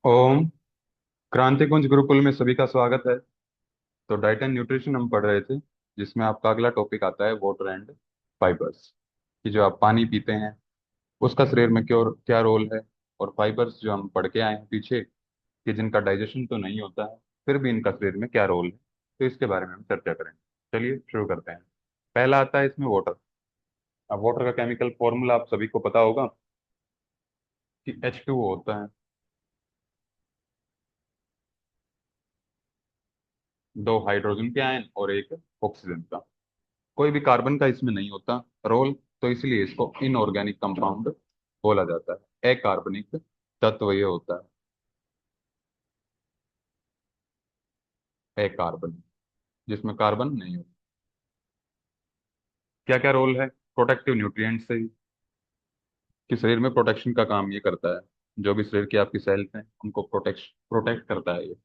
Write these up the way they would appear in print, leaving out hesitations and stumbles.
ओम। क्रांति कुंज गुरुकुल में सभी का स्वागत है। तो डाइट एंड न्यूट्रिशन हम पढ़ रहे थे, जिसमें आपका अगला टॉपिक आता है वाटर एंड फाइबर्स। कि जो आप पानी पीते हैं उसका शरीर में क्यों क्या रोल है, और फाइबर्स जो हम पढ़ के आए हैं पीछे, कि जिनका डाइजेशन तो नहीं होता है फिर भी इनका शरीर में क्या रोल है, तो इसके बारे में हम चर्चा करेंगे। चलिए शुरू करते हैं। पहला आता है इसमें वाटर। अब वाटर का केमिकल फॉर्मूला आप सभी को पता होगा कि H2O होता है। दो हाइड्रोजन के आयन और एक ऑक्सीजन का। कोई भी कार्बन का इसमें नहीं होता रोल, तो इसलिए इसको इनऑर्गेनिक कंपाउंड बोला जाता है। अकार्बनिक तत्व ये होता है अकार्बनिक, जिसमें कार्बन नहीं होता। क्या क्या रोल है? प्रोटेक्टिव न्यूट्रिएंट से ही, कि शरीर में प्रोटेक्शन का काम ये करता है। जो भी शरीर की आपकी सेल्स हैं उनको प्रोटेक्ट प्रोटेक्ट करता है ये।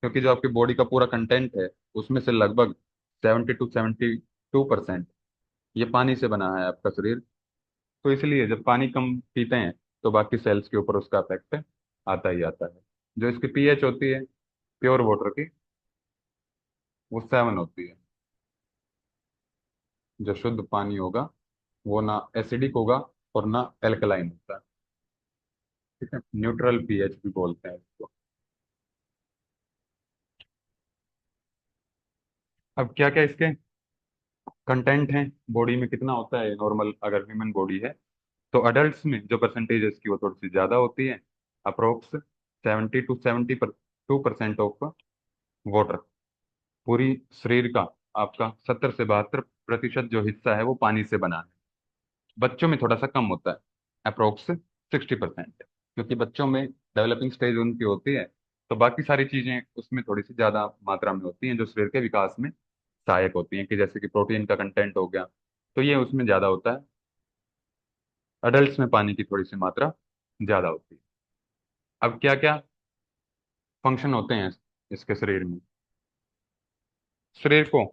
क्योंकि जो आपकी बॉडी का पूरा कंटेंट है उसमें से लगभग 70 to 72% ये पानी से बना है आपका शरीर। तो इसलिए जब पानी कम पीते हैं तो बाकी सेल्स के ऊपर उसका इफेक्ट आता ही आता है। जो इसकी पीएच होती है प्योर वाटर की, वो 7 होती है। जो शुद्ध पानी होगा वो ना एसिडिक होगा और ना एल्कलाइन होता है। ठीक है, न्यूट्रल पीएच भी बोलते हैं इसको। अब क्या क्या इसके कंटेंट हैं, बॉडी में कितना होता है नॉर्मल अगर ह्यूमन बॉडी है, तो अडल्ट्स में जो परसेंटेज है इसकी वो थोड़ी सी ज्यादा होती है। Approx 70 to 72% of water. पूरी शरीर का आपका 70 से 72% जो हिस्सा है वो पानी से बना है। बच्चों में थोड़ा सा कम होता है, अप्रोक्स 60%। क्योंकि बच्चों में डेवलपिंग स्टेज उनकी होती है, तो बाकी सारी चीजें उसमें थोड़ी सी ज्यादा मात्रा में होती हैं जो शरीर के विकास में सहायक होती हैं, कि जैसे कि प्रोटीन का कंटेंट हो गया, तो ये उसमें ज्यादा होता है। अडल्ट्स में पानी की थोड़ी सी मात्रा ज्यादा होती है। अब क्या क्या फंक्शन होते हैं इसके शरीर में? शरीर को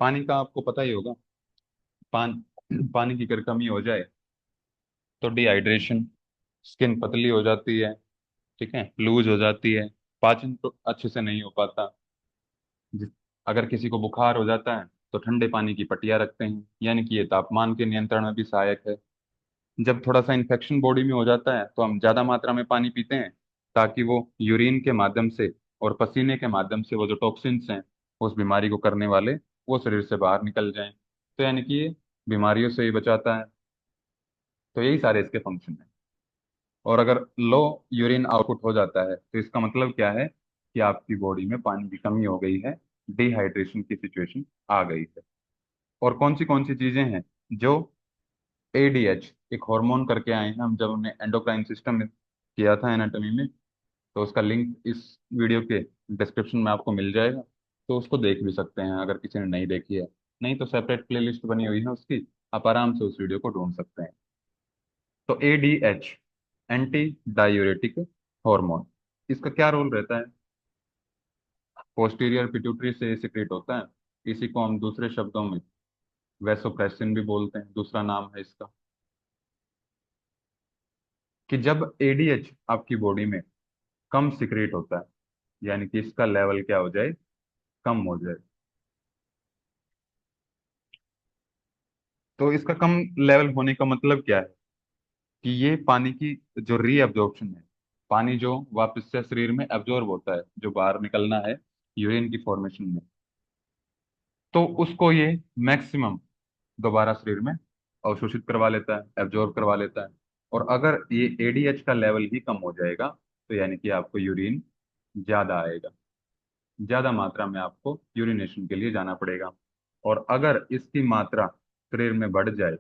पानी का आपको पता ही होगा। पानी की अगर कमी हो जाए तो डिहाइड्रेशन, स्किन पतली हो जाती है, ठीक है, लूज हो जाती है, पाचन तो अच्छे से नहीं हो पाता। जिस अगर किसी को बुखार हो जाता है तो ठंडे पानी की पट्टियां रखते हैं, यानी कि ये तापमान के नियंत्रण में भी सहायक है। जब थोड़ा सा इन्फेक्शन बॉडी में हो जाता है तो हम ज्यादा मात्रा में पानी पीते हैं, ताकि वो यूरिन के माध्यम से और पसीने के माध्यम से वो जो टॉक्सिन्स हैं उस बीमारी को करने वाले, वो शरीर से बाहर निकल जाएं। तो यानी कि ये बीमारियों से ही बचाता है। तो यही सारे इसके फंक्शन हैं। और अगर लो यूरिन आउटपुट हो जाता है तो इसका मतलब क्या है? कि आपकी बॉडी में पानी की कमी हो गई है, डिहाइड्रेशन की सिचुएशन आ गई है। और कौन सी चीजें हैं जो एडीएच, एक हार्मोन करके आए हैं हम, जब हमने एंडोक्राइन सिस्टम में किया था एनाटॉमी में, तो उसका लिंक इस वीडियो के डिस्क्रिप्शन में आपको मिल जाएगा। तो उसको देख भी सकते हैं अगर किसी ने नहीं देखी है। नहीं तो सेपरेट प्लेलिस्ट बनी हुई है उसकी, आप आराम से उस वीडियो को ढूंढ सकते हैं। तो एडीएच, एंटी डायूरेटिक हार्मोन, इसका क्या रोल रहता है? पोस्टीरियर पिट्यूटरी से सिक्रेट होता है। इसी को हम दूसरे शब्दों में वैसोप्रेसिन भी बोलते हैं, दूसरा नाम है इसका। कि जब एडीएच आपकी बॉडी में कम सिक्रेट होता है, यानी कि इसका लेवल क्या हो जाए, कम हो जाए, तो इसका कम लेवल होने का मतलब क्या है? कि ये पानी की जो रीअब्जॉर्प्शन है, पानी जो वापस से शरीर में एब्जॉर्ब होता है, जो बाहर निकलना है यूरिन की फॉर्मेशन में, तो उसको ये मैक्सिमम दोबारा शरीर में अवशोषित करवा लेता है, एब्जॉर्ब करवा लेता है। और अगर ये एडीएच का लेवल ही कम हो जाएगा तो यानी कि आपको यूरिन ज्यादा आएगा, ज्यादा मात्रा में आपको यूरिनेशन के लिए जाना पड़ेगा। और अगर इसकी मात्रा शरीर में बढ़ जाए,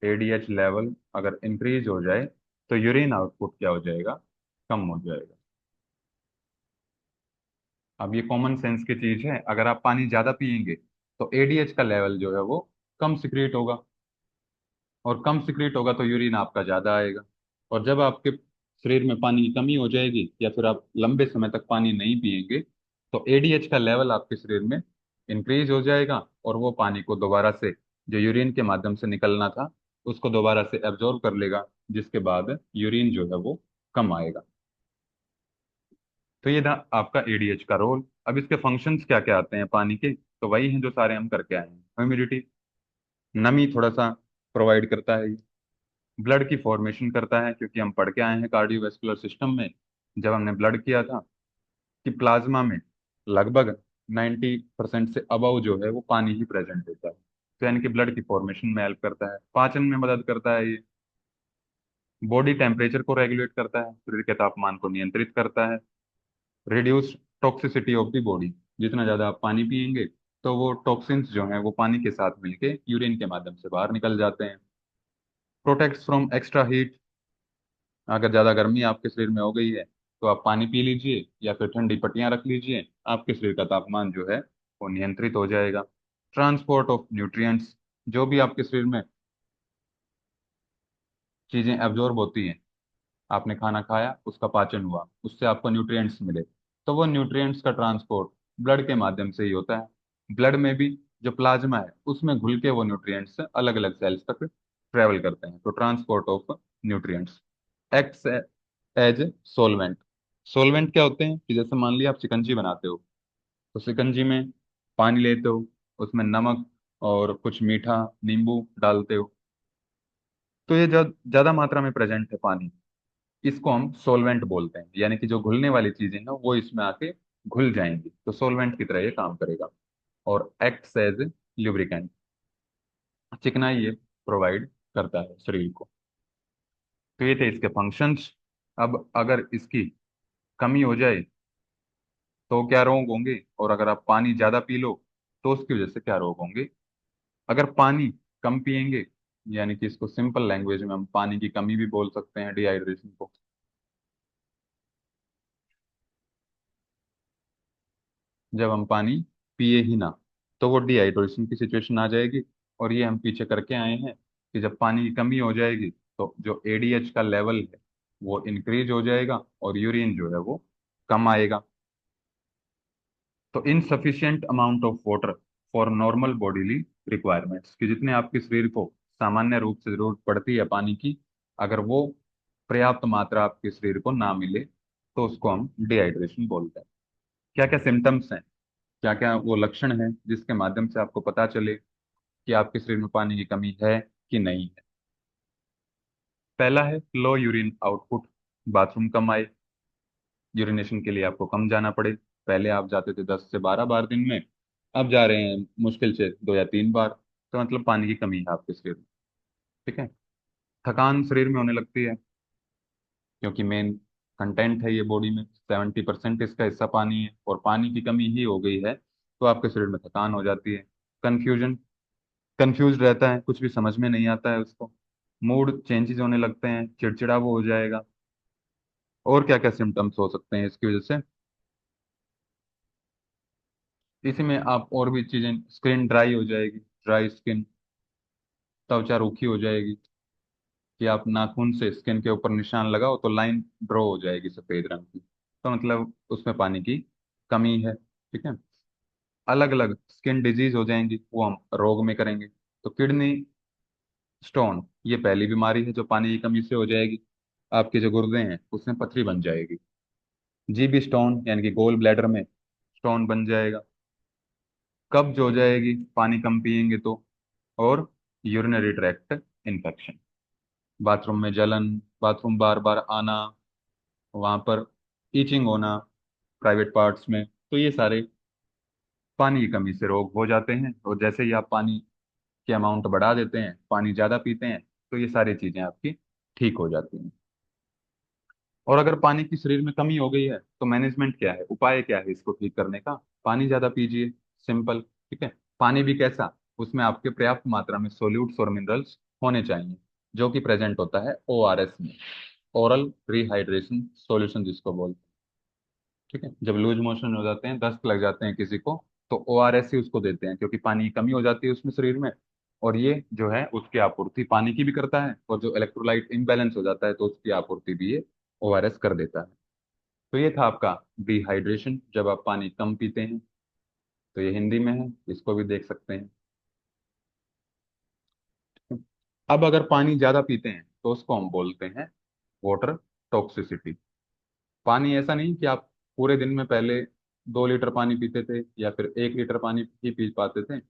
एडीएच लेवल अगर इंक्रीज हो जाए, तो यूरिन आउटपुट क्या हो जाएगा, कम हो जाएगा। अब ये कॉमन सेंस की चीज है, अगर आप पानी ज्यादा पिएंगे तो एडीएच का लेवल जो है वो कम सिक्रिएट होगा, और कम सिक्रिएट होगा तो यूरिन आपका ज्यादा आएगा। और जब आपके शरीर में पानी की कमी हो जाएगी या फिर आप लंबे समय तक पानी नहीं पिएंगे, तो एडीएच का लेवल आपके शरीर में इंक्रीज हो जाएगा, और वो पानी को दोबारा से, जो यूरिन के माध्यम से निकलना था, उसको दोबारा से एब्जॉर्ब कर लेगा, जिसके बाद यूरिन जो है वो कम आएगा। तो ये था आपका एडीएच का रोल। अब इसके फंक्शंस क्या क्या आते हैं पानी के, तो वही हैं जो सारे हम करके आए हैं। ह्यूमिडिटी, नमी थोड़ा सा प्रोवाइड करता है। ब्लड की फॉर्मेशन करता है, क्योंकि हम पढ़ के आए हैं कार्डियोवैस्कुलर सिस्टम में जब हमने ब्लड किया था कि प्लाज्मा में लगभग 90% से अबव जो है वो पानी ही प्रेजेंट होता है। तो यानी कि ब्लड की फॉर्मेशन में हेल्प करता है, पाचन में मदद करता है ये, बॉडी टेम्परेचर को रेगुलेट करता है, शरीर के तापमान को नियंत्रित करता है, reduce toxicity of the body, जितना ज्यादा आप पानी पिएंगे तो वो टॉक्सिन्स जो हैं वो पानी के साथ मिलके यूरिन के माध्यम से बाहर निकल जाते हैं। प्रोटेक्ट्स फ्रॉम एक्स्ट्रा हीट, अगर ज्यादा गर्मी आपके शरीर में हो गई है तो आप पानी पी लीजिए या फिर ठंडी पट्टियां रख लीजिए, आपके शरीर का तापमान जो है वो नियंत्रित हो जाएगा। ट्रांसपोर्ट ऑफ न्यूट्रिएंट्स, जो भी आपके शरीर में चीजें एब्जॉर्ब होती हैं, आपने खाना खाया उसका पाचन हुआ, उससे आपको न्यूट्रिएंट्स मिले, तो वो न्यूट्रिएंट्स का ट्रांसपोर्ट ब्लड के माध्यम से ही होता है। ब्लड में भी जो प्लाज्मा है उसमें घुल के वो न्यूट्रिएंट्स अलग अलग सेल्स तक ट्रेवल करते हैं। तो transport of nutrients. Acts as solvent. Solvent क्या होते हैं कि जैसे मान लिया आप शिकंजी बनाते हो, तो शिकंजी में पानी लेते हो, उसमें नमक और कुछ मीठा नींबू डालते हो, तो ये जब ज्यादा मात्रा में प्रेजेंट है पानी, इसको हम सोलवेंट बोलते हैं। यानी कि जो घुलने वाली चीजें हैं वो इसमें आके घुल जाएंगी, तो सोलवेंट की तरह ये काम करेगा। और एक्ट्स एज ल्यूब्रिकेंट, चिकनाई ये प्रोवाइड करता है शरीर को। तो ये थे इसके फंक्शंस। अब अगर इसकी कमी हो जाए तो क्या रोग होंगे, और अगर आप पानी ज्यादा पी लो तो उसकी वजह से क्या रोग होंगे। अगर पानी कम पिएंगे, यानी कि इसको सिंपल लैंग्वेज में हम पानी की कमी भी बोल सकते हैं, डिहाइड्रेशन को। जब हम पानी पिए ही ना तो वो डिहाइड्रेशन की सिचुएशन आ जाएगी। और ये हम पीछे करके आए हैं कि जब पानी की कमी हो जाएगी तो जो एडीएच का लेवल है वो इंक्रीज हो जाएगा और यूरिन जो है वो कम आएगा। तो insufficient amount of water for normal bodily requirements, कि जितने आपके शरीर को सामान्य रूप से जरूरत पड़ती है पानी की, अगर वो पर्याप्त मात्रा आपके शरीर को ना मिले तो उसको हम डिहाइड्रेशन बोलते हैं। क्या क्या सिम्टम्स हैं, क्या क्या वो लक्षण हैं जिसके माध्यम से आपको पता चले कि आपके शरीर में पानी की कमी है कि नहीं है। पहला है लो यूरिन आउटपुट, बाथरूम कम आए, यूरिनेशन के लिए आपको कम जाना पड़े। पहले आप जाते थे 10 से 12 बार दिन में, अब जा रहे हैं मुश्किल से 2 या 3 बार, तो मतलब पानी की कमी है आपके शरीर में। ठीक है। थकान शरीर में होने लगती है, क्योंकि मेन कंटेंट है ये बॉडी में, 70% इसका हिस्सा पानी है, और पानी की कमी ही हो गई है तो आपके शरीर में थकान हो जाती है। कंफ्यूजन, कंफ्यूज रहता है, कुछ भी समझ में नहीं आता है उसको। मूड चेंजेस होने लगते हैं, चिड़चिड़ा वो हो जाएगा। और क्या क्या सिम्टम्स हो सकते हैं इसकी वजह से, इसी में आप और भी चीजें, स्किन ड्राई हो जाएगी, ड्राई स्किन, त्वचा रूखी हो जाएगी, कि आप नाखून से स्किन के ऊपर निशान लगाओ तो लाइन ड्रॉ हो जाएगी सफेद रंग की, तो मतलब उसमें पानी की कमी है। ठीक है। अलग अलग स्किन डिजीज हो जाएंगी, वो हम रोग में करेंगे। तो किडनी स्टोन, ये पहली बीमारी है जो पानी की कमी से हो जाएगी, आपके जो गुर्दे हैं उसमें पथरी बन जाएगी। जीबी स्टोन, यानी कि गोल ब्लैडर में स्टोन बन जाएगा। कब्ज हो जाएगी पानी कम पिएंगे तो। और यूरिनरी ट्रैक्ट इन्फेक्शन, बाथरूम में जलन, बाथरूम बार बार आना, वहां पर ईचिंग होना प्राइवेट पार्ट्स में, तो ये सारे पानी की कमी से रोग हो जाते हैं। और जैसे ही आप पानी की अमाउंट बढ़ा देते हैं, पानी ज्यादा पीते हैं, तो ये सारी चीजें आपकी ठीक हो जाती हैं। और अगर पानी की शरीर में कमी हो गई है तो मैनेजमेंट क्या है, उपाय क्या है इसको ठीक करने का। पानी ज्यादा पीजिए, सिंपल। ठीक है। पानी भी कैसा, उसमें आपके पर्याप्त मात्रा में सोल्यूट्स और मिनरल्स होने चाहिए, जो कि प्रेजेंट होता है ओआरएस में, ओरल रिहाइड्रेशन सॉल्यूशन जिसको बोलते हैं। ठीक है। जब लूज मोशन हो जाते हैं, दस्त लग जाते हैं किसी को, तो ओआरएस ही उसको देते हैं, क्योंकि पानी की कमी हो जाती है उसमें शरीर में, और ये जो है उसकी आपूर्ति पानी की भी करता है, और जो इलेक्ट्रोलाइट इम्बैलेंस हो जाता है तो उसकी आपूर्ति भी ये ओआरएस कर देता है। तो ये था आपका डिहाइड्रेशन, जब आप पानी कम पीते हैं। तो ये हिंदी में है, इसको भी देख सकते हैं। अब अगर पानी ज्यादा पीते हैं तो उसको हम बोलते हैं वाटर टॉक्सिसिटी। पानी ऐसा नहीं कि आप पूरे दिन में पहले 2 लीटर पानी पीते थे या फिर 1 लीटर पानी ही पी पाते थे,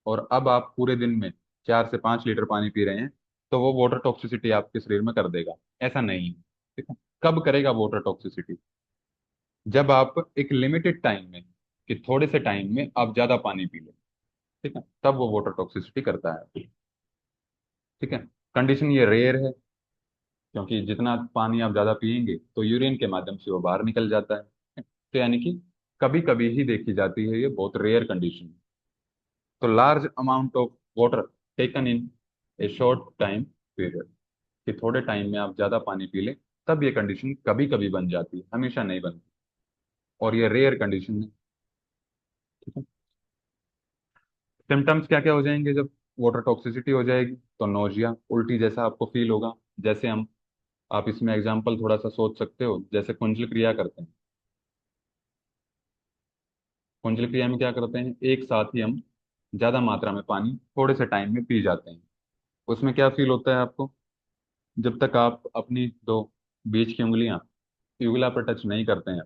और अब आप पूरे दिन में 4 से 5 लीटर पानी पी रहे हैं, तो वो वाटर टॉक्सिसिटी आपके शरीर में कर देगा। ऐसा नहीं है। ठीक है। कब करेगा वाटर टॉक्सिसिटी? जब आप एक लिमिटेड टाइम में, कि थोड़े से टाइम में आप ज्यादा पानी पी लें, ठीक है, तब वो वाटर टॉक्सिसिटी करता है। ठीक है। कंडीशन ये रेयर है, क्योंकि जितना पानी आप ज्यादा पिएंगे तो यूरिन के माध्यम से वो बाहर निकल जाता है। तो यानी कि कभी कभी ही देखी जाती है, ये बहुत रेयर कंडीशन। तो large amount of water taken in A short time period, कि थोड़े टाइम में आप ज्यादा पानी पी लें, तब ये कंडीशन कभी कभी बन जाती है, हमेशा नहीं बनती। और ये रेयर कंडीशन है। ठीक है। सिम्टम्स क्या क्या हो जाएंगे जब वाटर टॉक्सिसिटी हो जाएगी? तो नोजिया, उल्टी जैसा आपको फील होगा। जैसे हम, आप इसमें एग्जाम्पल थोड़ा सा सोच सकते हो, जैसे कुंजल क्रिया करते हैं। कुंजल क्रिया में क्या करते हैं, एक साथ ही हम ज्यादा मात्रा में पानी थोड़े से टाइम में पी जाते हैं। उसमें क्या फील होता है आपको? जब तक आप अपनी दो बीच की उंगलियां ट्यूबुला पर टच नहीं करते हैं,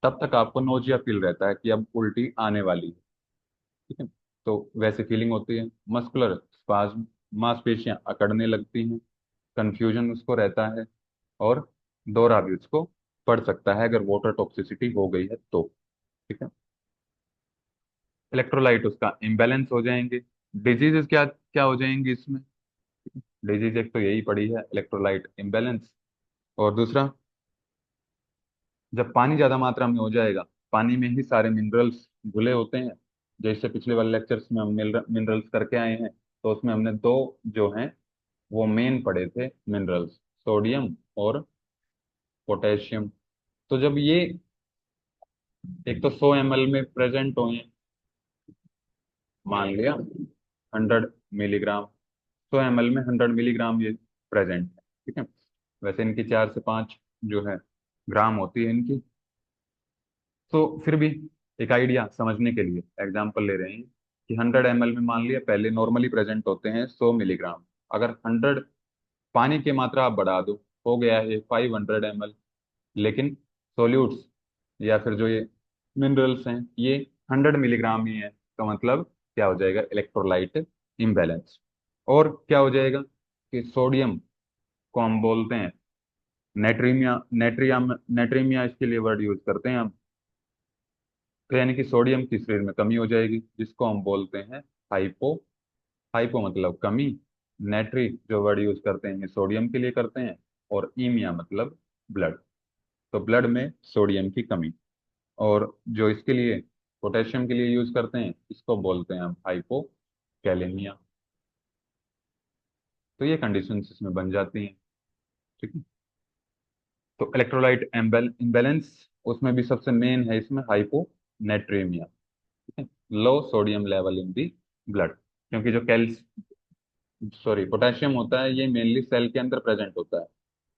तब तक आपको नोजिया फील रहता है कि अब उल्टी आने वाली है। ठीक है। तो वैसी फीलिंग होती है। मस्कुलर स्पाज्म, मांसपेशियां अकड़ने लगती हैं। कंफ्यूजन उसको रहता है। और दौरा भी उसको पड़ सकता है अगर वाटर टॉक्सिसिटी हो गई है तो। ठीक है। इलेक्ट्रोलाइट उसका इम्बैलेंस हो जाएंगे। डिजीजेस क्या क्या हो जाएंगी इसमें? डिजीज एक तो यही पड़ी है, इलेक्ट्रोलाइट इम्बैलेंस। और दूसरा, जब पानी ज्यादा मात्रा में हो जाएगा, पानी में ही सारे मिनरल्स घुले होते हैं। जैसे पिछले वाले लेक्चर्स में हम मिनरल्स करके आए हैं, तो उसमें हमने दो जो हैं वो मेन पढ़े थे मिनरल्स, सोडियम और पोटेशियम। तो जब ये एक तो 100 ml में प्रेजेंट हो, मान लिया 100 मिलीग्राम, 100 ml में 100 मिलीग्राम ये प्रेजेंट है। ठीक है। वैसे इनकी 4 से 5 जो है ग्राम होती है इनकी। तो फिर भी एक आइडिया समझने के लिए एग्जांपल ले रहे हैं कि 100 ml में मान लिया पहले नॉर्मली प्रेजेंट होते हैं 100 मिलीग्राम। अगर 100 पानी की मात्रा आप बढ़ा दो, हो गया है 500 ml। लेकिन सॉल्यूट्स या फिर जो ये मिनरल्स हैं ये 100 मिलीग्राम ही है। तो मतलब क्या हो जाएगा? Electrolyte imbalance. और क्या हो जाएगा कि सोडियम को हम बोलते हैं नेट्रीमिया, नेट्रीमिया इसके लिए वर्ड यूज करते हैं हम। तो यानी कि सोडियम की शरीर में कमी हो जाएगी, जिसको हम बोलते हैं हाइपो। हाइपो मतलब कमी। नेट्री जो वर्ड यूज करते हैं ये सोडियम के लिए करते हैं। और ईमिया मतलब ब्लड। तो ब्लड में सोडियम की कमी। और जो इसके लिए पोटेशियम के लिए यूज करते हैं, इसको बोलते हैं हम हाइपो कैलेमिया। तो ये कंडीशंस इसमें बन जाती हैं। ठीक है। तो इलेक्ट्रोलाइट इम्बैलेंस, उसमें भी सबसे मेन है इसमें हाइपोनेट्रेमिया। ठीक है। Low sodium level in the blood, क्योंकि जो कैल्स सॉरी पोटेशियम होता है ये मेनली सेल के अंदर प्रेजेंट होता है।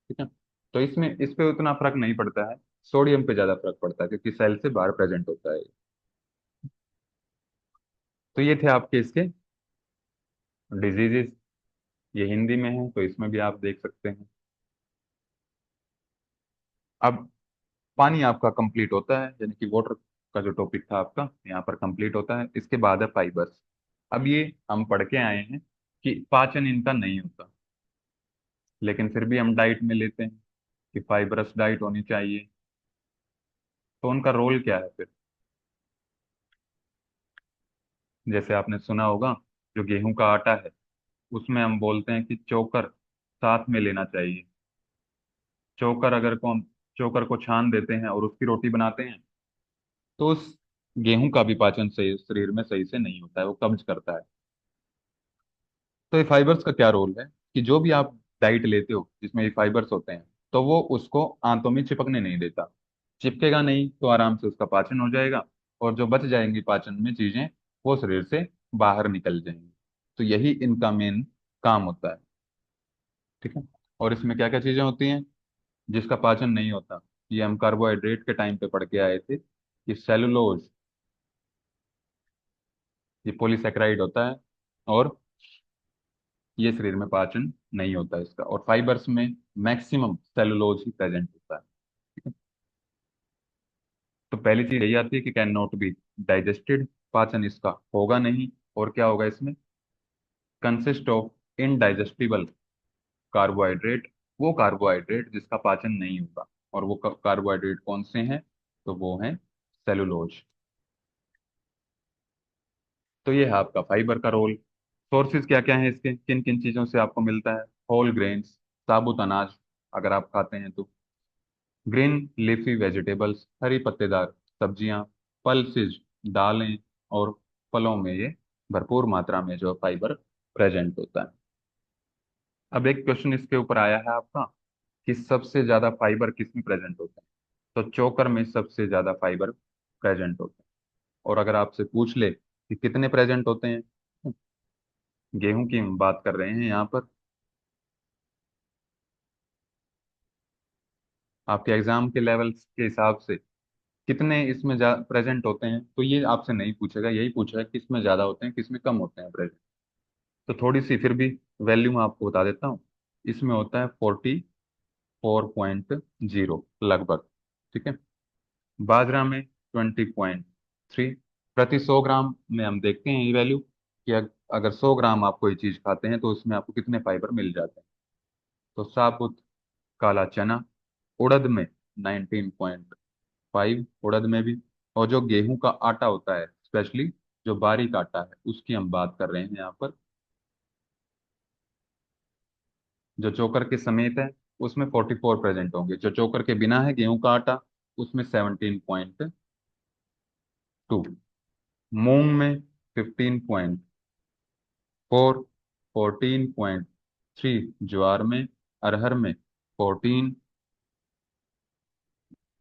ठीक है। तो इसमें इस पे उतना फर्क नहीं पड़ता है, सोडियम पे ज्यादा फर्क पड़ता है क्योंकि सेल से बाहर प्रेजेंट होता है। तो ये थे आपके इसके डिजीजेस। ये हिंदी में है तो इसमें भी आप देख सकते हैं। अब पानी आपका कंप्लीट होता है, यानी कि वाटर का जो टॉपिक था आपका यहाँ पर कंप्लीट होता है। इसके बाद है फाइबर्स। अब ये हम पढ़ के आए हैं कि पाचन इनका नहीं होता, लेकिन फिर भी हम डाइट में लेते हैं कि फाइबरस डाइट होनी चाहिए। तो उनका रोल क्या है फिर? जैसे आपने सुना होगा, जो गेहूं का आटा है उसमें हम बोलते हैं कि चोकर साथ में लेना चाहिए। चोकर अगर को हम चोकर को छान देते हैं और उसकी रोटी बनाते हैं, तो उस गेहूं का भी पाचन सही शरीर में सही से नहीं होता है, वो कब्ज करता है। तो ये फाइबर्स का क्या रोल है कि जो भी आप डाइट लेते हो जिसमें ये फाइबर्स होते हैं, तो वो उसको आंतों में चिपकने नहीं देता। चिपकेगा नहीं तो आराम से उसका पाचन हो जाएगा, और जो बच जाएंगी पाचन में चीजें वो शरीर से बाहर निकल जाएंगी। तो यही इनका मेन काम होता है। ठीक है। और इसमें क्या क्या चीजें होती हैं जिसका पाचन नहीं होता? ये हम कार्बोहाइड्रेट के टाइम पे पढ़ के आए थे कि सेलुलोज, ये पॉलीसेकेराइड होता है। और ये शरीर में पाचन नहीं होता इसका। और फाइबर्स में मैक्सिमम सेलुलोज ही प्रेजेंट होता है। ठीक है। तो पहली चीज यही आती है कि कैन नॉट बी डाइजेस्टेड, पाचन इसका होगा नहीं। और क्या होगा इसमें? कंसिस्ट ऑफ इनडाइजेस्टिबल कार्बोहाइड्रेट, वो कार्बोहाइड्रेट जिसका पाचन नहीं होगा। और वो कार्बोहाइड्रेट कौन से हैं? तो वो हैं सेलुलोज। तो ये है आपका फाइबर का रोल। सोर्सेज क्या क्या है इसके, किन किन चीजों से आपको मिलता है? होल ग्रेन्स, साबुत अनाज अगर आप खाते हैं तो, ग्रीन लीफी वेजिटेबल्स, हरी पत्तेदार सब्जियां, पल्सेज दालें, और फलों में ये भरपूर मात्रा में जो फाइबर प्रेजेंट होता है। अब एक क्वेश्चन इसके ऊपर आया है आपका कि सबसे ज्यादा फाइबर किस में प्रेजेंट होता है? तो चोकर में सबसे ज्यादा फाइबर प्रेजेंट होता है। और अगर आपसे पूछ ले कि कितने प्रेजेंट होते हैं, गेहूं की हम बात कर रहे हैं यहाँ पर, आपके एग्जाम के लेवल के हिसाब से कितने इसमें प्रेजेंट होते हैं, तो ये आपसे नहीं पूछेगा, यही पूछेगा किस में ज्यादा होते हैं किस में कम होते हैं प्रेजेंट। तो थोड़ी सी फिर भी वैल्यू मैं आपको बता देता हूँ। इसमें होता है 44.0 लगभग। ठीक है। बाजरा में 20.3 प्रति 100 ग्राम में हम देखते हैं ये वैल्यू कि अगर 100 ग्राम आप कोई चीज खाते हैं तो उसमें आपको कितने फाइबर मिल जाते हैं। तो साबुत काला चना, उड़द में 19.5, उड़द में भी। और जो गेहूं का आटा होता है स्पेशली, जो बारीक आटा है उसकी हम बात कर रहे हैं यहाँ पर, जो चोकर के समेत है उसमें 44 प्रेजेंट होंगे। जो चोकर के बिना है गेहूं का आटा, उसमें 17.2, मूंग में 15.4, 14.3, ज्वार में, अरहर में 14,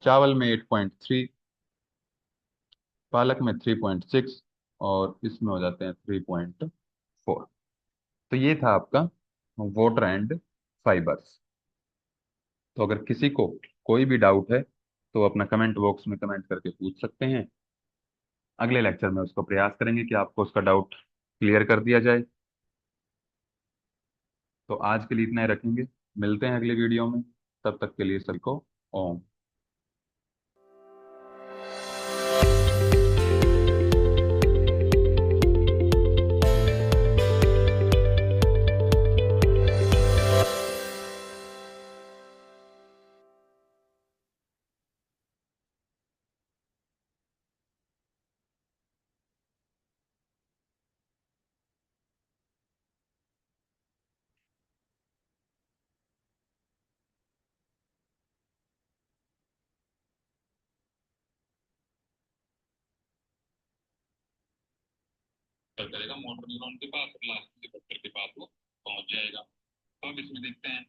चावल में 8.3, पालक में 3.6, और इसमें हो जाते हैं 3.4। तो ये था आपका वाटर एंड फाइबर्स। तो अगर किसी को कोई भी डाउट है तो अपना कमेंट बॉक्स में कमेंट करके पूछ सकते हैं। अगले लेक्चर में उसको प्रयास करेंगे कि आपको उसका डाउट क्लियर कर दिया जाए। तो आज के लिए इतना ही रखेंगे, मिलते हैं अगले वीडियो में। तब तक के लिए सभी को ओम। कल करेगा मोटर न्यूरॉन के पास, लास्ट रिसेप्टर के पास वो पहुंच जाएगा। तो अब इसमें देखते हैं